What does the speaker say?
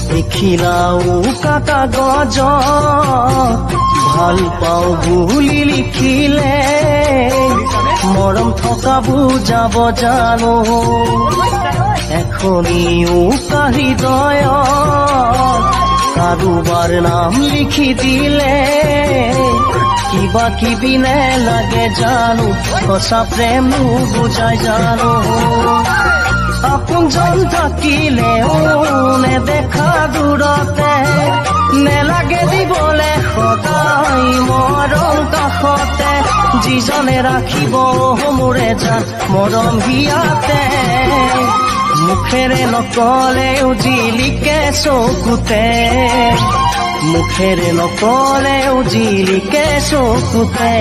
দেখিলাও কাটা গজ ভাল পাওঁ বুলি লিখিলে মৰম থকা বুজাব জানো এখনিও হৃদয় কাৰোবাৰ নাম লিখি দিলে কিবা কিবি নে লাগে জানো সঁচা প্ৰেম বুজাই জানো আপোনজন থাকিলেও নেদেখা দূৰতে নেলাগে দিবলে সদায় মৰম কাষতে যিজনে ৰাখিব মোৰে জান মৰম হিয়াতে মুখেৰে নকলেও জিলিকে চকুতে মুখেৰে নকলেও জিলিকে চকুতে